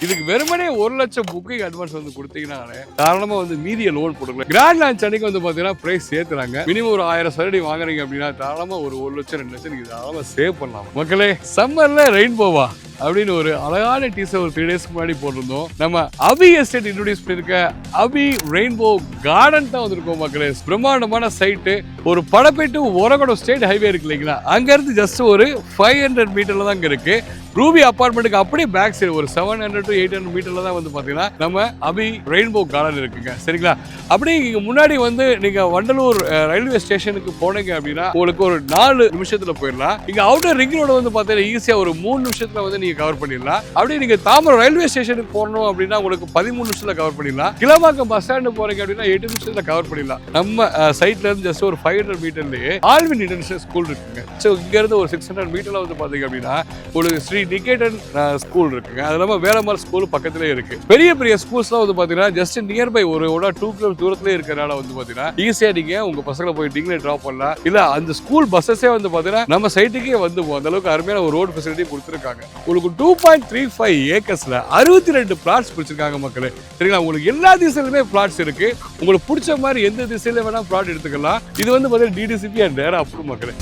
இதுக்கு வெறுமனே 1 லட்சம் புக்கிங் அட்வான்ஸ் வந்து கொடுத்தீங்கன்னா தாராளமா வந்து மீதிய லோன் போட்டுக்கலாம். கிராண்ட் லான்ச் அன்னைக்கு வந்து பாத்தீங்கன்னா பிரைஸ் சேர்த்துறாங்க. மினிமம் ஒரு 1000 சரடி வாங்குறீங்க அப்படின்னா தாராளமா ஒரு 1 லட்சம் 2 லட்சம் நீங்க தாராளமா சேவ் பண்ணலாம். மக்களே, சம்மர்ல ரெயின்போவா அப்படின்னு ஒரு அழகான டீசர் ஒரு 3 டேஸ்க்கு முன்னாடி போட்டிருந்தோம். நம்ம அபி எஸ்டேட் இன்ட்ரோடியூஸ் பண்ணிருக்க அபி ரெயின்போ கார்டன் தான் வந்திருக்கோம் மக்களே. பிரம்மாண்டமான சைட்டு, ஒரு படப்பேட்டு ஒரகடம் ஸ்டேட் ஹைவே இருக்கு இல்லைங்களா, அங்க இருந்து ஜஸ்ட் ஒரு 500 மீட்டர்ல தான் இங்க இருக்கு. ரூபி அபார்ட்மெண்ட்டுக்கு அப்படியே பேக் சைடு ஒரு 700 to 800 மீட்டர்ல தான் வந்து பாத்தீங்கன்னா நம்ம அபி ரெயின்போ கார்டன் இருக்குங்க. சரிங்களா? அப்படியே இங்க முன்னாடி வந்து நீங்க வண்டலூர் ரயில்வே ஸ்டேஷனுக்கு போனீங்க அப்படின்னா உங்களுக்கு ஒரு 4 நிமிஷத்துல போயிடலாம். இங்க அவுட்டர் ரிங் ரோடு வந்து பாத்தீங்கன்னா ஈஸியா ஒரு 3 நிமிஷத்துல வந்து நீங்க கவர் பண்ணிடலாம். அப்படியே நீங்க தாம்பரம் ரயில்வே ஸ்டேஷனுக்கு போகணும் அப்படின்னா உங்களுக்கு 13 நிமிஷத்துல கவர் பண்ணிடலாம். கிளம்பாக்கம் பஸ் ஸ்டாண்டு போறீங்க அப்படின்னா 8 நிமிஷத்துல கவர் பண்ணிடலாம். நம்ம சைட்ல இருந்து ஜஸ்ட் ஒரு 500 மீட்டர்லயே ஆல்வின் இன்டர்நேஷனல் ஸ்கூல் இருக்குங்க. ஸோ இங்க இருந்து ஒரு 600 மீட்டர்ல வந்து பாத்தீங்க அப்படின்னா ஒரு ஸ்ரீ நிகேதன் ஸ்கூல் இருக்குங்க. அது இல்லாம வேலம்மாள் ஸ்கூல் பக்கத்திலே இருக்கு. பெரிய பெரிய ஸ்கூல்ஸ்லாம் வந்து பாத்தீங்கன்னா ஜஸ்ட் நியர்பை ஒரு 2 கிலோமீட்டர் தூரத்திலே இருக்கிறனால வந்து பாத்தீங்கன்னா ஈஸியா நீங்க உங்க பசங்களை போய் நீங்களே டிராப் பண்ணலாம். இல்ல அந்த ஸ்கூல் பஸ்ஸஸே வந்து பாத்தீங்கன்னா நம்ம சைட்டுக்கே வந்து அந்த அளவுக்கு அருமையான ஒரு ரோடு ஃபெசிலிட்டி கொடுத்துருக்காங்க. உங்களுக்கு 2.35 ஏக்கர்ஸ்ல 62 பிளாட்ஸ் பிடிச்சிருக்காங்க மக்களே. சரிங்களா? உங்களுக்கு எல்லா திசையிலுமே பிளாட்ஸ் இருக்கு. உங்களுக்கு பிடிச்ச மாதிரி எந்த திசையில வேணா பிளாட் எடுத்துக்கலாம். இது வந்து பாத்தீங்கன்னா டிடிசிபி அண்ட் டேரா அப்ரூவ் மக்களே.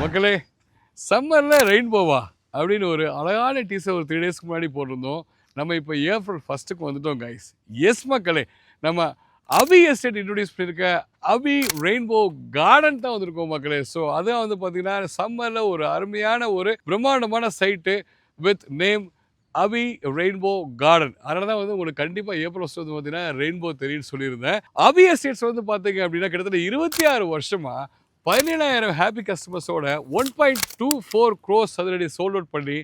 மக்களே, சம்மர்ல ரெயின்போவா அப்படின்னு ஒரு அழகான டீசர் ஒரு 3 டேஸ்க்கு முன்னாடி போட்டிருந்தோம். நம்ம இப்போ ஏப்ரல் 1க்கு வந்துட்டோம் கைஸ். எஸ் மக்களே, நம்ம அபி எஸ்டேட் இன்ட்ரோடியூஸ் பண்ணிருக்க அபி ரெயின்போ கார்டன் தான் வந்திருக்கோம் மக்களே. ஸோ அதான் வந்து பார்த்தீங்கன்னா சம்மர்ல ஒரு அருமையான ஒரு பிரம்மாண்டமான site with name Abhi Rainbow Garden. அதனால தான் வந்து உங்களுக்கு கண்டிப்பாக ஏப்ரல் 1 வந்து பார்த்தீங்கன்னா ரெயின்போ தெரியும்னு சொல்லியிருந்தேன். அபி எஸ்டேட்ஸ் வந்து பார்த்தீங்க அப்படின்னா கிட்டத்தட்ட 26 வருஷமா 17,000 ஹாப்பி கஸ்டமர்ஸோட 1.24 crores சதுரடி சோல்ட் அவுட் பண்ணி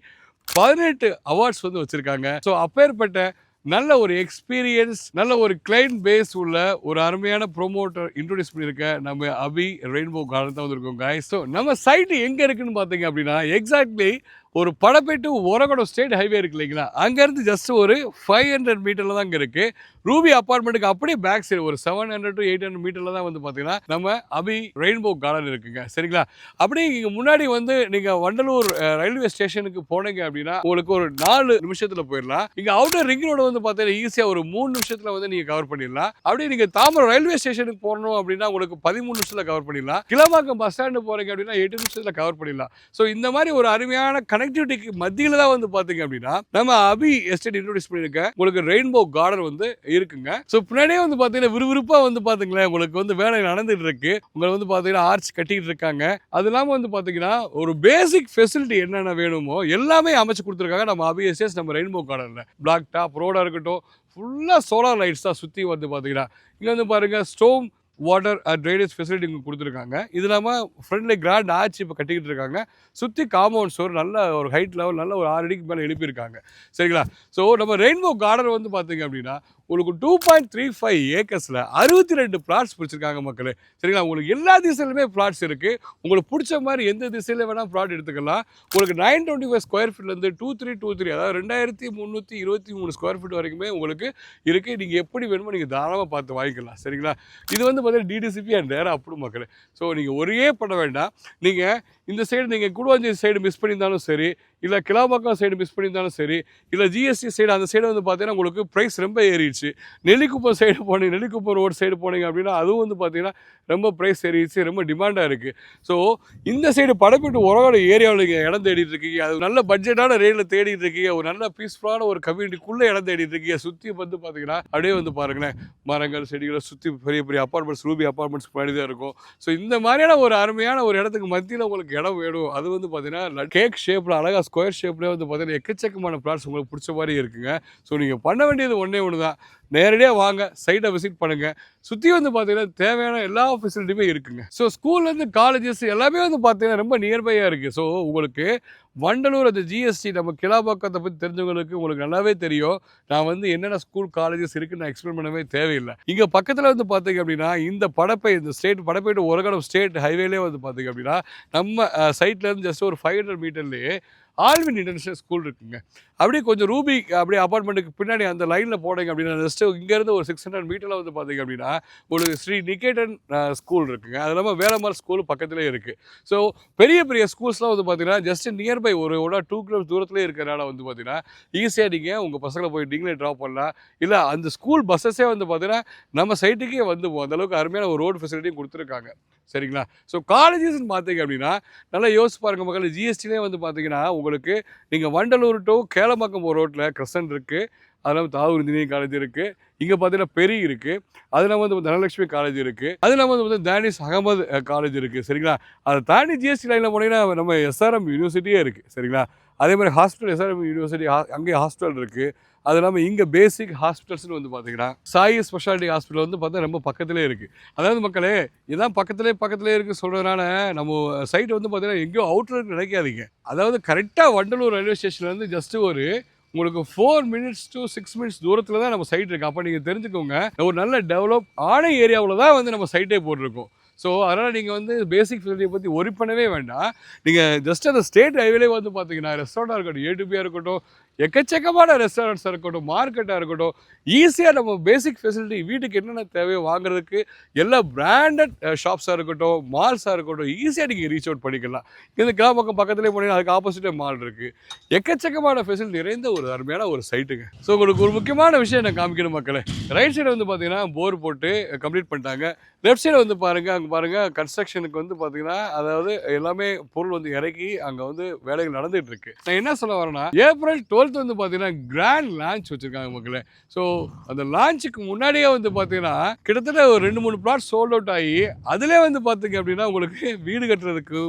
18 அவார்ட்ஸ் வந்து வச்சிருக்காங்க. ஸோ அப்பேற்பட்ட நல்ல ஒரு எக்ஸ்பீரியன்ஸ், நல்ல ஒரு கிளைண்ட் பேஸ் உள்ள ஒரு அருமையான ப்ரோமோட்டர் இன்ட்ரோடியூஸ் பண்ணியிருக்க நம்ம அபி ரெயின்போ கார்டன் தான் வந்திருக்கோம் guys. ஸோ நம்ம சைட்டு எங்கே இருக்குன்னு பார்த்தீங்க அப்படின்னா எக்ஸாக்ட்லி ஒரு படப்பேட்டு ஒரகடம் ஸ்டேட் ஹைவே இருக்கு இல்லைங்களா, அங்கேருந்து ஜஸ்ட் ஒரு 500 மீட்டரில் தான் இங்கே இருக்குது. ரூபி அப்பார்ட்மெண்ட்டுக்கு அப்படியே பேக் சைடு ஒரு 700 to 800 மீட்டரில் தான் வந்து பார்த்தீங்கன்னா நம்ம அபி ரெயின்போ கார்டன் இருக்குங்க. சரிங்களா? அப்படியே இங்கே முன்னாடி வந்து நீங்கள் வண்டலூர் ரயில்வே ஸ்டேஷனுக்கு போனீங்க அப்படின்னா உங்களுக்கு ஒரு 4 நிமிஷத்தில் போயிடலாம். இங்கே அவுட்டர் ரிங் ரோடு வந்து பார்த்தீங்கன்னா ஈஸியாக ஒரு 3 நிமிஷத்தில் வந்து நீங்கள் கவர் பண்ணிடலாம். அப்படியே நீங்கள் தாம்பரம் ரயில்வே ஸ்டேஷனுக்கு போகணும் அப்படின்னா உங்களுக்கு 13 நிமிஷத்தில் கவர் பண்ணிடலாம். கிளம்பாக்கம் பஸ் ஸ்டாண்டு போகிறீங்க அப்படின்னா 8 நிமிஷத்தில் கவர் பண்ணிடலாம். ஸோ இந்த மாதிரி ஒரு அருமையான கனெக்டிவிட்டிக்கு மத்தியில தான் வந்து பாத்தீங்க அப்படின்னா நம்ம அபி எஸ்டேட் இன்ட்ரோடியூஸ் பண்ணிருக்க உங்களுக்கு ரெயின்போ கார்டன் வந்து இருக்குங்க. சோ பின்னாடியே வந்து பாத்தீங்கன்னா விறுவிறுப்பா வந்து பாத்தீங்களா உங்களுக்கு வந்து வேலை நடந்துட்டு இருக்கு. உங்களுக்கு வந்து பாத்தீங்கன்னா ஆர்ச் கட்டிட்டு இருக்காங்க. அது இல்லாம வந்து பாத்தீங்கன்னா ஒரு பேசிக் ஃபெசிலிட்டி என்னென்ன வேணுமோ எல்லாமே அமைச்சு கொடுத்துருக்காங்க நம்ம அபி எஸ்டேட்ஸ் நம்ம ரெயின்போ கார்டன்ல. பிளாக் டாப் ரோடா இருக்கட்டும், ஃபுல்லா சோலார் லைட்ஸ் தான் சுத்தி வந்து பாத்தீங்கன்னா இங்க வந்து பாருங்க ஸ்டோம் வாட்டர் ட்ரைனேஜ் ஃபெசிலிட்டி இங்கே கொடுத்துருக்காங்க. இது இல்லாமல் ஃப்ரண்ட்ல கிராண்ட் ஆர்ச் இப்போ கட்டிக்கிட்டு இருக்காங்க. சுற்றி காம்பவுண்ட் ஸ்டோர் நல்ல ஒரு ஹைட் லெவல் நல்ல ஒரு 6 அடிக்கு மேலே எழுப்பியிருக்காங்க. சரிங்களா? ஸோ நம்ம ரெயின்போ கார்டன் வந்து பார்த்தீங்க அப்படின்னா உங்களுக்கு 2.35 ஏக்கர்ஸில் 62 பிளாட்ஸ் பிடிச்சிருக்காங்க மக்களே. சரிங்களா? உங்களுக்கு எல்லா திசையிலுமே பிளாட்ஸ் இருக்குது. உங்களுக்கு பிடிச்ச மாதிரி எந்த திசையில் வேணால் பிளாட் எடுத்துக்கலாம். உங்களுக்கு 925 ஸ்கொயர் ஃபீட்லேருந்து 2323 அதாவது 2323 ஸ்கொயர் ஃபீட் வரைக்குமே உங்களுக்கு இருக்குது. நீங்கள் எப்படி வேணுமோ நீங்கள் தாராளமாக பார்த்து வாங்கிக்கலாம். சரிங்களா? இது வந்து பார்த்தீங்கன்னா டிடிசிபி அண்ட் டேரா அப்ரூவ் மக்களே. ஸோ நீங்கள் ஒரே பண்ண வேண்டாம். நீங்கள் இந்த சைடு நீங்கள் கூடுவாஞ்சேரி சைடு மிஸ் பண்ணியிருந்தாலும் சரி, இல்லை கிளாம்பாக்கம் சைடு மிஸ் பண்ணியிருந்தாலும் சரி, இல்லை ஜிஎஸ்டி சைடு அந்த சைடு வந்து பார்த்தீங்கன்னா உங்களுக்கு ப்ரைஸ் ரொம்ப ஏறிடுச்சு. நெல்லிக்குப்பம் சைடு போனீங்க, நெல்லிக்குப்பம் ரோடு சைடு போனீங்க அப்படின்னா அதுவும் வந்து பார்த்தீங்கன்னா ரொம்ப ப்ரைஸ் ஏறிடுச்சு, ரொம்ப டிமாண்டாக இருக்குது. ஸோ இந்த சைடு படப்பேட்டு ஒரகட ஏரியாவில் நீங்கள் இடம் தேடிட்டு இருக்கீங்க, அது நல்ல பட்ஜெட்டான ரேட்டில் தேடிட்டு இருக்கீங்க, ஒரு நல்ல பீஸ்ஃபுல்லான ஒரு கம்யூனிட்டிக்குள்ளே இடம் தேடிட்டு இருக்கீங்க. சுற்றி வந்து பார்த்தீங்கன்னா அப்படியே வந்து பாருங்களேன் மரங்கள் செடிகளை சுற்றி பெரிய பெரிய அப்பார்ட்மெண்ட்ஸ் ரூபி அப்பார்ட்மெண்ட்ஸ் முன்னாடி தான் இருக்கும். ஸோ இந்த மாதிரியான ஒரு அருமையான ஒரு இடத்துக்கு மத்தியில் உங்களுக்கு இடம் வேணும். அது வந்து பார்த்தீங்கன்னா கேக் ஷேப்பில் அழகாக ஸ்கொயர் ஷேப்லேயே வந்து பார்த்தீங்கன்னா எக்கச்சக்கமான பிளாட்ஸ் உங்களுக்கு பிடிச்ச மாதிரி இருக்குங்க. ஸோ நீங்கள் பண்ண வேண்டியது ஒன்றே ஒன்று தான். நேரடியாக வாங்க, சைட்டை விசிட் பண்ணுங்கள். சுற்றி வந்து பார்த்தீங்கன்னா தேவையான எல்லா ஃபெசிலிட்டியுமே இருக்குங்க. ஸோ ஸ்கூல்லேருந்து காலேஜஸ் எல்லாமே வந்து பார்த்தீங்கன்னா ரொம்ப நியர்பையாக இருக்குது. ஸோ உங்களுக்கு வண்டலூர் அந்த ஜிஎஸ்டி நம்ம கிளாம்பாக்கத்தை பற்றி தெரிஞ்சவங்களுக்கு உங்களுக்கு நல்லாவே தெரியும். நான் வந்து என்னென்ன ஸ்கூல் காலேஜஸ் இருக்குன்னு நான் எக்ஸ்பிளைன் பண்ணவே தேவையில்லை. இங்கே பக்கத்தில் வந்து பார்த்தீங்க அப்படின்னா இந்த படப்பேட்டு ஒரகடம் ஸ்டேட் ஹைவேலே வந்து பார்த்தீங்க அப்படின்னா நம்ம சைட்லேருந்து ஜஸ்ட் ஒரு 500 மீட்டர்லேயே ஆல்வின் இன்டர்நேஷனல் ஸ்கூல் இருக்குங்க. அப்படியே கொஞ்சம் ரூபி அப்படியே அப்பார்ட்மெண்ட்டுக்கு பின்னாடி அந்த லைனில் போனீங்க அப்படின்னா ஜஸ்ட் இங்கேருந்து ஒரு 600 மீட்டரில் வந்து பார்த்தீங்க அப்படின்னா உங்களுக்கு ஸ்ரீ நிகேதன் ஸ்கூல் இருக்குங்க. அது இல்லாமல் வேலம்மாள் ஸ்கூல் பக்கத்துலேயே இருக்குது. ஸோ பெரிய பெரிய ஸ்கூல்ஸ்லாம் வந்து பார்த்தீங்கன்னா ஜஸ்ட் நியர்பை ஒரு 2 கிலோமீட்டர் தூரத்துலேயே இருக்கிறனால வந்து பார்த்தீங்கன்னா ஈஸியாக நீங்கள் உங்கள் பசங்களை போய் நீங்களே ட்ராப் பண்ணலாம். இல்லை அந்த ஸ்கூல் பஸ்ஸஸே வந்து பார்த்தீங்கன்னா நம்ம சைட்டுக்கே வந்து அந்தளவுக்கு அருமையான ஒரு ரோடு ஃபெசிலிட்டியும் கொடுத்துருக்காங்க. சரிங்களா? ஸோ காலேஜஸ்ன்னு பார்த்தீங்க அப்படின்னா நல்லா யோசிச்சு பாருங்கள் மக்கள். ஜிஎஸ்டிலே வந்து பார்த்தீங்கன்னா உங்களுக்கு நீங்கள் வண்டலூர் டு கேளம்பாக்கம் ஒரு ரோட்டில் கிரசன்ட் இருக்குது. அதெல்லாம் தாவூர் இன்ஜினியரிங் காலேஜ் இருக்குது. இங்கே பார்த்தீங்கன்னா பெரி இருக்குது. அது இல்லாமல் வந்து தனலட்சுமி காலேஜ் இருக்குது. அது இல்லாமல் வந்து தானிஷ் அகமது காலேஜ் இருக்குது. சரிங்களா? அதை தாண்டி ஜிஎஸ்டி லைனில் போனீங்கன்னா நம்ம எஸ்ஆர்எம் யூனிவர்சிட்டியே இருக்குது. சரிங்களா? அதே மாதிரி ஹாஸ்பிட்டல் எஸ்ஆர்எம் யூனிவர்சிட்டி அங்கேயே ஹாஸ்பிட்டல் இருக்குது. அது இல்லாமல் இங்கே பேசிக் ஹாஸ்பிட்டல்ஸ்னு வந்து பார்த்தீங்கன்னா சாய் ஸ்பெஷாலிட்டி ஹாஸ்பிட்டல் வந்து பார்த்தா ரொம்ப பக்கத்துலேயே இருக்குது. அதாவது மக்களே இதான் பக்கத்துலேயே இருக்குது சொல்கிறதுனால நம்ம சைட் வந்து பார்த்தீங்கன்னா எங்கேயோ அவுட்டர் நினைக்காதீங்க. அதாவது கரெக்டாக வண்டலூர் ரயில்வே ஸ்டேஷன்லேருந்து ஜஸ்ட்டு ஒரு உங்களுக்கு 4 மினிட்ஸ் to 6 மினிட்ஸ் தூரத்தில் தான் நம்ம சைட் இருக்குது. அப்போ நீங்கள் தெரிஞ்சுக்கோங்க ஒரு நல்ல டெவலப் ஆன ஏரியாவில் தான் வந்து நம்ம சைட்டே போட்டிருக்கோம். ஸோ அதனால் நீங்கள் வந்து பேசிக் ஃபெசிலிட்டியை பற்றி ஒரி பண்ணவே வேண்டாம். நீங்கள் ஜஸ்ட் அந்த ஸ்டேட் ஹைவேலே வந்து பார்த்தீங்கன்னா ரெஸ்டாரண்ட்டாக இருக்கட்டும், ஏடிபியாக இருக்கட்டும், எக்கச்சக்கமான ரெஸ்டாரண்ட்ஸாக இருக்கட்டும், மார்க்கெட்டாக இருக்கட்டும், ஈஸியாக நம்ம பேசிக் ஃபெசிலிட்டி வீட்டுக்கு என்னென்ன தேவையோ வாங்குறதுக்கு எல்லா பிராண்டட் ஷாப்ஸாக இருக்கட்டும், மால்ஸாக இருக்கட்டும், ஈஸியாக நீங்கள் ரீச் அவுட் பண்ணிக்கலாம். இந்த கிராமக்கம் பக்கத்துலேயே போனீங்கன்னா அதுக்கு ஆப்போசிட்டே மால் இருக்குது. எக்கச்சக்கமான ஃபெசிலிட்டி நிறைந்த ஒரு அருமையான ஒரு சைட்டுங்க. ஸோ உங்களுக்கு ஒரு முக்கியமான விஷயம் நான் காமிக்கணும் மக்களே. ரைட் சைடு வந்து பார்த்தீங்கன்னா போர் போட்டு கம்ப்ளீட் பண்ணிட்டாங்க. லெஃப்ட் சைடு வந்து பாருங்கள், அங்கே பாருங்கள் கன்ஸ்ட்ரக்ஷனுக்கு வந்து பார்த்தீங்கன்னா அதாவது எல்லாமே பொருள் வந்து இறக்கி அங்கே வந்து வேலைகள் நடந்துகிட்டு இருக்கு. நான் என்ன சொல்ல வரேன்னா ஏப்ரல் 12 வந்து பார்த்தீங்கன்னா கிராண்ட் லான்ச் வச்சுருக்காங்க மக்களே. ஸோ அந்த லான்ச்சுக்கு முன்னாடியே வந்து பார்த்தீங்கன்னா கிட்டத்தட்ட ஒரு 2-3 பிளாட் சோல்ட் அவுட் ஆகி அதிலே வந்து பார்த்தீங்க அப்படின்னா உங்களுக்கு வீடு கட்டுறதுக்கு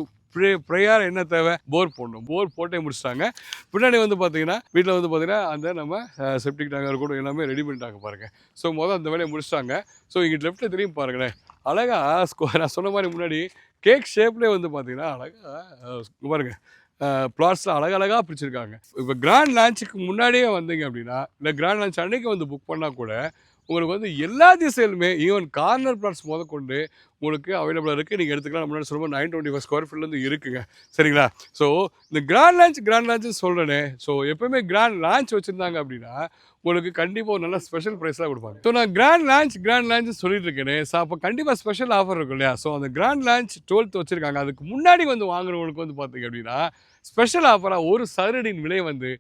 ப்ரேயர் என்ன தேவை போர் போடணும். போர் போட்டே முடிச்சிட்டாங்க. பின்னாடி வந்து பார்த்தீங்கன்னா வீட்டில் வந்து பார்த்தீங்கன்னா அந்த நம்ம செப்டிக் டேங்க் இருக்கட்டும் எல்லாமே ரெடி பண்ணிட்டாங்க பாருங்கள். ஸோ அந்த வேலையை முடிச்சிட்டாங்க. ஸோ இங்கே லெஃப்ட்டில் திரும்பி பாருங்களேன் அழகாக நான் சொன்ன மாதிரி முன்னாடி கேக் ஷேப்லேயே வந்து பார்த்தீங்கன்னா அழகாக பாருங்கள் பிளாட்ஸில் அழகழகாக பிடிச்சிருக்காங்க. இப்போ கிராண்ட் லான்ச்சுக்கு முன்னாடியே வந்தீங்க அப்படின்னா இல்லை கிராண்ட் லான்ச் அன்றைக்கி வந்து புக் பண்ணால் கூட உங்களுக்கு வந்து எல்லா திசையிலுமே ஈவன் கார்னர் பிளாட்ஸ் முதற்கொண்டு உங்களுக்கு அவைலபிளாக இருக்குது. நீங்கள் எடுத்துக்கலாம். முன்னாடி சொல்லும்போது 925 ஸ்கொயர் ஃபீட்லேருந்து இருக்குங்க. சரிங்களா? ஸோ இந்த கிராண்ட் லான்ச் சொல்கிறேனே. ஸோ எப்போயுமே கிராண்ட் லான்ச் வச்சுருந்தாங்க அப்படின்னா உங்களுக்கு கண்டிப்பாக ஒரு நல்ல ஸ்பெஷல் ப்ரைஸாக கொடுப்பாங்க. ஸோ நான் கிராண்ட் லான்ச் சொல்லிட்டு இருக்கேனே. ஸோ அப்போ கண்டிப்பாக ஸ்பெஷல் ஆஃபர் இருக்கும் இல்லையா? ஸோ அந்த கிராண்ட் லான்ச் 12th வச்சுருக்காங்க. அதுக்கு முன்னாடி வந்து வாங்குறவங்களுக்கு வந்து பார்த்தீங்க அப்படின்னா ஸ்பெஷல் ஆஃபராக ஒரு சதுரடியின் விலை வந்து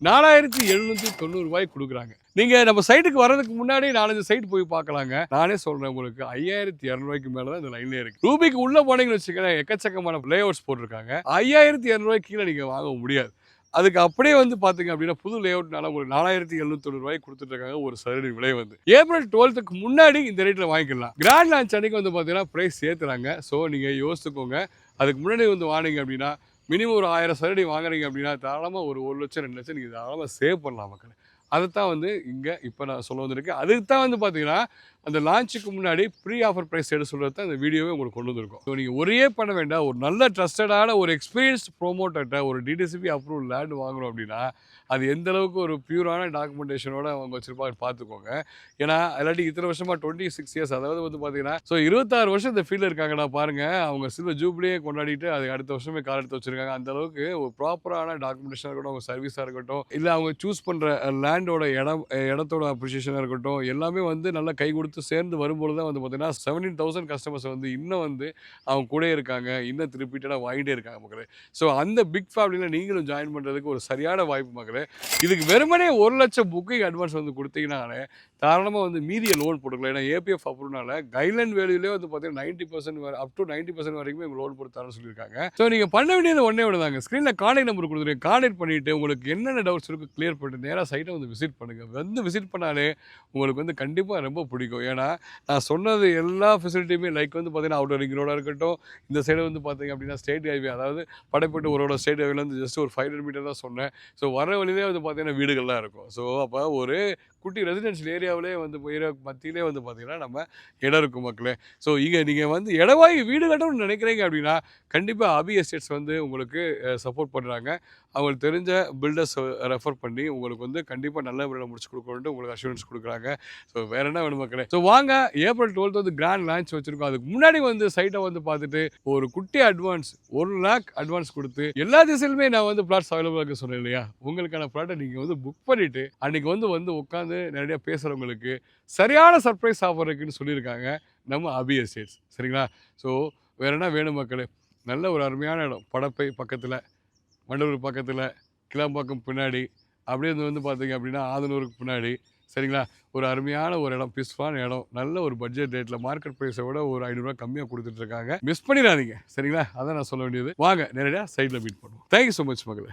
4790 கொடுக்குறாங்க. நீங்கள் நம்ம சைட்டுக்கு வர்றதுக்கு முன்னாடி 4-5 சைட் போய் பார்க்கலாங்க. நானே சொல்கிறேன் உங்களுக்கு 5200 மேலே தான் இந்த லைன்லேயே இருக்குது. ரூபிக்கு உள்ளே போனீங்கன்னு வச்சுக்கோங்களேன் எக்கச்சக்கமான லே அவுட்ஸ் போட்டிருக்காங்க. 5200 கீழே நீங்கள் வாங்க முடியாது. அதுக்கு அப்படியே வந்து பார்த்தீங்க அப்படின்னா புது லே அவுட்னால உங்களுக்கு 4790 கொடுத்துட்ருக்காங்க ஒரு சதுரடி விலை வந்து. ஏப்ரல் 12க்கு முன்னாடி இந்த ரேட்டில் வாங்கிக்கலாம். கிராண்ட் லான்ச் அன்றைக்கி வந்து பார்த்தீங்கன்னா ப்ரைஸ் சேர்த்துறாங்க. ஸோ நீங்கள் யோசிச்சுக்கோங்க. அதுக்கு முன்னாடி வந்து வாங்கினீங்க அப்படின்னா மினிமம் ஒரு 1000 சதுரடி வாங்குறீங்க அப்படின்னா தாராளமாக ஒரு 1 லட்சம் 2 லட்சம் நீங்கள் தாராளமாக சேவ் பண்ணலாம் மக்கள். அதைத்தான் வந்து இங்கே இப்போ நான் சொல்ல வந்திருக்கேன். அதுக்கு தான் வந்து பார்த்தீங்கன்னா அந்த லான்ச்சுக்கு முன்னாடி ப்ரீ ஆஃபர் ப்ரைஸ் எடுத்து சொல்கிறது தான் இந்த வீடியோவே உங்களுக்கு கொண்டு வந்திருக்கும். ஸோ நீங்கள் ஒரே பண்ண வேண்டாம். ஒரு நல்ல ட்ரஸ்டடான ஒரு எக்ஸ்பீரியன்ஸ்ட் ப்ரோமோட்டர்கிட்ட ஒரு டிடிசிபி அப்ரூவல் லேண்ட் வாங்குறோம் அப்படின்னா அது எந்த அளவுக்கு ஒரு பியூரான டாக்குமெண்டேஷனோட அவங்க வச்சுருப்பாங்க பார்த்துக்கோங்க. ஏன்னா இல்லாட்டி இத்தனை வருஷமாக 26 இயர்ஸ் அதாவது வந்து பார்த்தீங்கன்னா ஸோ 26 வருஷம் இந்த ஃபீல்டில் இருக்காங்கண்ணா பாருங்கள். அவங்க சில்வர் ஜூப்ளியே கொண்டாடிட்டு அது அடுத்த வருஷமே கால் எடுத்து வச்சுருக்காங்க. அந்த அளவுக்கு ஒரு ப்ராப்பரான டாக்குமெண்டேஷனாக இருக்கட்டும், அவங்க சர்வீஸாக இருக்கட்டும், இல்லை அவங்க சூஸ் பண்ணுற லேண்டோட இடத்தோட அப்ரிசியேஷனாக இருக்கட்டும், எல்லாமே வந்து நல்லா கை கொடுத்து சேர்ந்து வரும்போது தான் வந்து பார்த்தீங்கன்னா 17,000 கஸ்டமர்ஸ் வந்து இன்னும் வந்து அவங்க கூட இருக்காங்க. இன்னும் ரிப்பீட்டடாக வாங்கிட்டே இருக்காங்க மக்களே. ஸோ அந்த பிக் ஃபேமிலியில் நீங்களும் ஜாயின் பண்ணுறதுக்கு ஒரு சரியான வாய்ப்பு மக்களே. இதுக்கு வெறுமனே 1 லட்சம் புக்கிங் அட்வான்ஸ் வந்து கொடுத்தீங்கன்னாலே தாராளமாக வந்து மீதிய லோன் போட்டுக்கலாம். ஏன்னா ஏபிஎஃப் அப்ரூவ்னால கைட்லைன் வேல்யூலே வந்து பார்த்தீங்கன்னா 90% அப் டு 90% வரைக்குமே உங்களுக்கு லோன் போட்டு சொல்லியிருக்காங்க. ஸோ நீங்கள் பண்ண வேண்டியது ஒன்றே ஒன்று தாங்க. ஸ்க்ரீனில் கான்டாக்ட் நம்பர் கொடுத்துருங்க. கான்டாக்ட் பண்ணிவிட்டு உங்களுக்கு என்னென்ன டவுட்ஸ் இருக்குது கிளியர் பண்ணிட்டு நேராக சைட்டை வந்து விசிட் பண்ணுங்கள். வந்து விசிட் பண்ணாலே உங்களுக்கு வந்து கண்டிப்பாக ரொம்ப பிடிக்கும். ஏன்னா நான் சொன்னது எல்லா ஃபெசிலிட்டியுமே லைக் வந்து பார்த்தீங்கன்னா அவுட்டர் ரிங் ரோடாக இருக்கட்டும், இந்த சைடு வந்து பார்த்தீங்க அப்படின்னா ஸ்டேட் ஹைவே அதாவது படைப்பட்டு ஒரு ஸ்டேட் ஹைவேலேருந்து ஜஸ்ட் ஒரு 500 மீட்டர் தான் சொன்னேன். ஸோ வர வழியிலே வந்து பார்த்தீங்கன்னா வீடுகள்லாம் இருக்கும். ஸோ அப்போ ஒரு குட்டி ரெசிடென்ஷியல் ஏரியாவிலே வந்து மத்தியிலே வந்து பார்த்தீங்கன்னா நம்ம இடம் இருக்கும் மக்களே. ஸோ இங்கே நீங்கள் வந்து இடவாங்கி வீடு கட்டணும்னு நினைக்கிறீங்க அப்படின்னா கண்டிப்பாக அபி எஸ்டேட்ஸ் வந்து உங்களுக்கு சப்போர்ட் பண்ணுறாங்க. அவங்களுக்கு தெரிஞ்ச பில்டர்ஸ் ரெஃபர் பண்ணி உங்களுக்கு வந்து கண்டிப்பாக நல்ல முறையில் முடிச்சு கொடுக்கணுன்ட்டு உங்களுக்கு அஷூரன்ஸ் கொடுக்குறாங்க. ஸோ வேறு என்ன வேணும் மக்களே. ஸோ வாங்க ஏப்ரல் 12 வந்து கிராண்ட் லான்ச் வச்சுருக்கோம். அதுக்கு முன்னாடி வந்து சைட்டை வந்து பார்த்துட்டு ஒரு குட்டி அட்வான்ஸ் 1 லேக் அட்வான்ஸ் கொடுத்து எல்லா திசையிலுமே நான் வந்து பிளாட்ஸ் அவைலபிளாக இருக்க சொன்னேன் இல்லையா? உங்களுக்கான பிளாட்டை நீங்கள் வந்து புக் பண்ணிவிட்டு அன்றைக்கி வந்து உட்காந்து உட்காந்து நேரடியாக பேசுகிறவங்களுக்கு சரியான சர்ப்ரைஸ் ஆஃபர் இருக்குன்னு சொல்லியிருக்காங்க நம்ம அபி எஸ்டேட்ஸ். சரிங்களா? ஸோ வேறு என்ன வேணும் மக்களே? நல்ல ஒரு அருமையான இடம். படப்பை பக்கத்தில், வண்டலூர் பக்கத்தில், கிளாம்பாக்கம் பின்னாடி, அப்படியே இது வந்து பார்த்தீங்க அப்படின்னா ஆதனூருக்கு பின்னாடி. சரிங்களா? ஒரு அருமையான ஒரு இடம், பீஸ்ஃபுல்லான இடம். நல்ல ஒரு பட்ஜெட் ரேட்டில் மார்க்கெட் ப்ரைஸை விட ஒரு ரூ. 500 கம்மியாக கொடுத்துட்ருக்காங்க. மிஸ் பண்ணிடாதீங்க. சரிங்களா? அதான் நான் சொல்ல வேண்டியது. வாங்க நேரடியாக சைட்டில் மீட் பண்ணுவோம். தேங்க்யூ ஸோ மச் மகளே.